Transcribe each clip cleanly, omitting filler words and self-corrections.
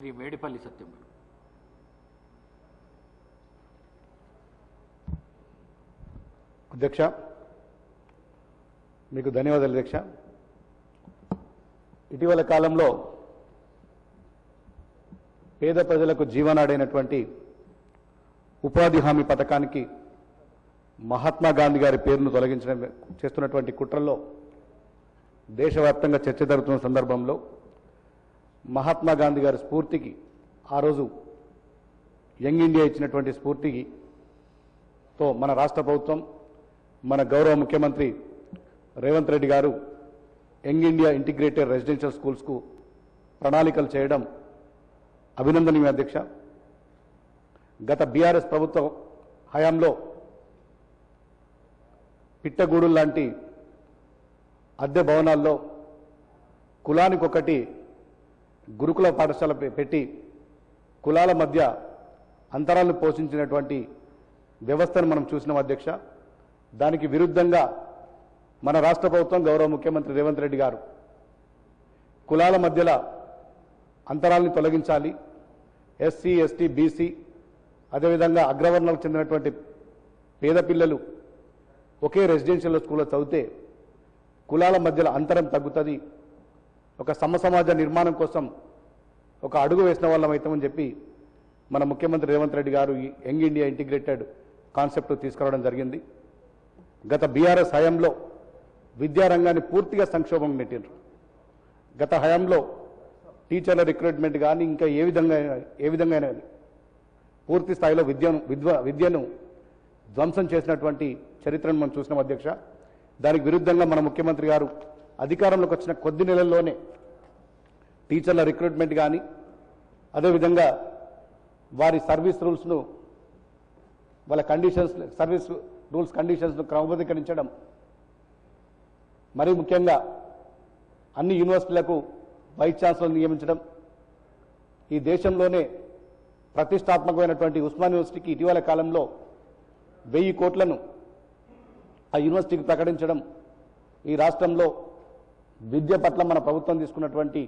శ్రీ మేడిపల్లి సత్యం. అధ్యక్ష, మీకు ధన్యవాదాలు అధ్యక్ష. ఇటీవల కాలంలో పేద ప్రజలకు జీవనాడైనటువంటి ఉపాధి హామీ పథకానికి మహాత్మా గాంధీ గారి పేరును తొలగించడం చేస్తున్నటువంటి కుట్రల్లో దేశవ్యాప్తంగా చర్చ జరుగుతున్న సందర్భంలో మహాత్మా గాంధీ గారి స్ఫూర్తికి, ఆ రోజు యంగ్ ఇండియా ఇచ్చినటువంటి స్ఫూర్తితో మన రాష్ట్ర ప్రభుత్వం, మన గౌరవ ముఖ్యమంత్రి రేవంత్ రెడ్డి గారు యంగ్ ఇండియా ఇంటిగ్రేటెడ్ రెసిడెన్షియల్ స్కూల్స్కు ప్రణాళికలు చేయడం అభినందనీయ అధ్యక్ష. గత బీఆర్ఎస్ ప్రభుత్వ హయాంలో పిట్టగూడు లాంటి అద్దె భవనాల్లో కులానికొకటి గురుకుల పాఠశాల పెట్టి కులాల మధ్య అంతరాలను పోషించినటువంటి వ్యవస్థను మనం చూసినాం అధ్యక్ష. దానికి విరుద్ధంగా మన రాష్ట్ర ప్రభుత్వం, గౌరవ ముఖ్యమంత్రి రేవంత్ రెడ్డి గారు కులాల మధ్యల అంతరాలను తొలగించాలి, ఎస్సీ, ఎస్టీ, బీసీ, అదేవిధంగా అగ్రవర్ణాలకు చెందినటువంటి పేద పిల్లలు ఒకే రెసిడెన్షియల్ స్కూల్లో చదివితే కులాల మధ్యల అంతరం తగ్గుతుంది, ఒక సమసమాజ నిర్మాణం కోసం ఒక అడుగు వేసిన వాళ్ళం అవుతామని చెప్పి మన ముఖ్యమంత్రి రేవంత్ రెడ్డి గారు ఈ యంగ్ ఇండియా ఇంటిగ్రేటెడ్ కాన్సెప్ట్ తీసుకురావడం జరిగింది. గత బీఆర్ఎస్ హయాంలో విద్యారంగాన్ని పూర్తిగా సంక్షోభం నెట్టిండ్రు. గత హయాంలో టీచర్ల రిక్రూట్మెంట్ కానీ ఇంకా ఏ విధంగా పూర్తి స్థాయిలో విద్యను ధ్వంసం చేసినటువంటి చరిత్రను మనం చూసినాం అధ్యక్ష. దానికి విరుద్ధంగా మన ముఖ్యమంత్రి గారు అధికారంలోకి వచ్చిన కొద్ది నెలల్లోనే టీచర్ల రిక్రూట్మెంట్ కానీ, అదేవిధంగా వారి సర్వీస్ రూల్స్ను, వాళ్ళ సర్వీస్ రూల్స్ కండిషన్స్ను క్రమబద్ధీకరించడం, మరీ ముఖ్యంగా అన్ని యూనివర్సిటీలకు వైస్ ఛాన్సలర్ నియమించడం, ఈ దేశంలోనే ప్రతిష్టాత్మకమైనటువంటి ఉస్మాన్ యూనివర్సిటీకి ఇటీవల కాలంలో 1000 కోట్లను ఆ యూనివర్సిటీకి ప్రకటించడం ఈ రాష్ట్రంలో విద్య పట్ల మన ప్రభుత్వం తీసుకున్నటువంటి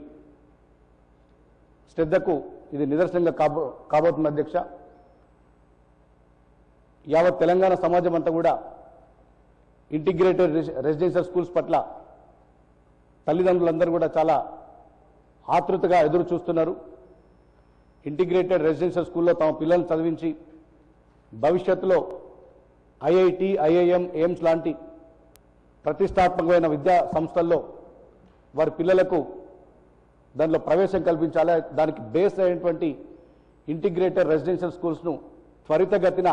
శ్రద్ధకు ఇది నిదర్శనంగా కాబోతుంది అధ్యక్ష. యావత్ తెలంగాణ సమాజం అంతా కూడా ఇంటిగ్రేటెడ్ రెసిడెన్షియల్ స్కూల్స్ పట్ల తల్లిదండ్రులందరూ కూడా చాలా ఆతృతగా ఎదురు చూస్తున్నారు. ఇంటిగ్రేటెడ్ రెసిడెన్షియల్ స్కూల్లో తమ పిల్లల్ని చదివించి భవిష్యత్తులో ఐఐటి, ఐఐఎం, ఎయిమ్స్ లాంటి ప్రతిష్టాత్మకమైన విద్యా సంస్థల్లో వారి పిల్లలకు దానిలో ప్రవేశం కల్పించాలి. దానికి బేస్ అయినటువంటి ఇంటిగ్రేటెడ్ రెసిడెన్షియల్ స్కూల్స్ను త్వరితగతిన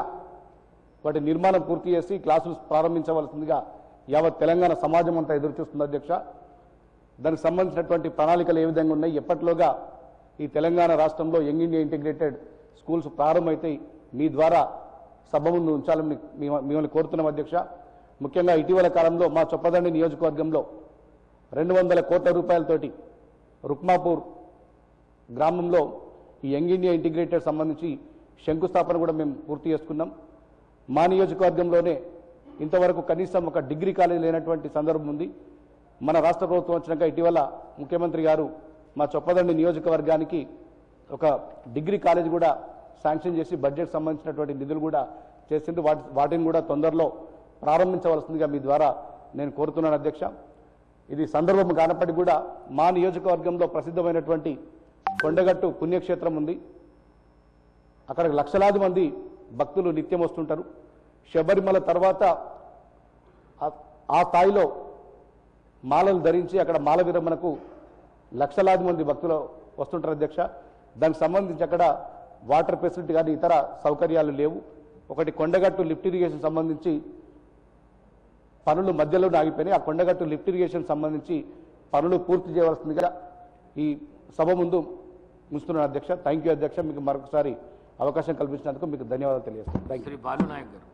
వాటి నిర్మాణం పూర్తి చేసి క్లాసులు ప్రారంభించవలసిందిగా యావత్ తెలంగాణ సమాజం అంతా ఎదురు చూస్తుంది అధ్యక్ష. దానికి సంబంధించినటువంటి ప్రణాళికలు ఏ విధంగా ఉన్నాయి, ఎప్పటిలోగా ఈ తెలంగాణ రాష్ట్రంలో యంగ్ ఇండియా ఇంటిగ్రేటెడ్ స్కూల్స్ ప్రారంభమైతే మీ ద్వారా సభ ముందు ఉంచాలని మిమ్మల్ని కోరుతున్నాం అధ్యక్ష. ముఖ్యంగా ఇటీవల కాలంలో మా చొప్పదండి నియోజకవర్గంలో 200 కోట్ల రూపాయలతోటి రుక్మాపూర్ గ్రామంలో ఈ యంగ్ ఇండియా ఇంటిగ్రేటెడ్ సంబంధించి శంకుస్థాపన కూడా మేము పూర్తి చేసుకున్నాం. మా నియోజకవర్గంలోనే ఇంతవరకు కనీసం ఒక డిగ్రీ కాలేజ్ లేనటువంటి సందర్భం ఉంది. మన రాష్ట్ర ప్రభుత్వం వచ్చినాక ఇటీవల ముఖ్యమంత్రి గారు మా చొప్పదండి నియోజకవర్గానికి ఒక డిగ్రీ కాలేజ్ కూడా శాంక్షన్ చేసి బడ్జెట్ సంబంధించినటువంటి నిధులు కూడా చేసింది. వాటిని కూడా తొందరలో ప్రారంభించవలసిందిగా మీ ద్వారా నేను కోరుతున్నాను అధ్యక్ష. ఇది సందర్భం కానప్పటికీ కూడా మా నియోజకవర్గంలో ప్రసిద్ధమైనటువంటి కొండగట్టు పుణ్యక్షేత్రం ఉంది. అక్కడికి లక్షలాది మంది భక్తులు నిత్యం వస్తుంటారు. శబరిమల తర్వాత ఆ స్థాయిలో మాలలు ధరించి అక్కడ మాల విరమణకు లక్షలాది మంది భక్తులు వస్తుంటారు అధ్యక్ష. దానికి సంబంధించి అక్కడ వాటర్ ఫెసిలిటీ కానీ ఇతర సౌకర్యాలు లేవు. ఒకటి కొండగట్టు లిఫ్ట్ ఇరిగేషన్ సంబంధించి పనులు మధ్యలో ఆగిపోయినాయి. ఆ కొండగట్టు లిఫ్ట్ ఇరిగేషన్ సంబంధించి పనులు పూర్తి చేయవలసిందిగా ఈ సభ ముందు ఉంచుతున్నాను అధ్యక్ష. థ్యాంక్ యూ అధ్యక్ష. మీకు మరొకసారి అవకాశం కల్పించినందుకు మీకు ధన్యవాదాలు తెలియజేస్తాను. శ్రీ బాలు నాయక్ గారు.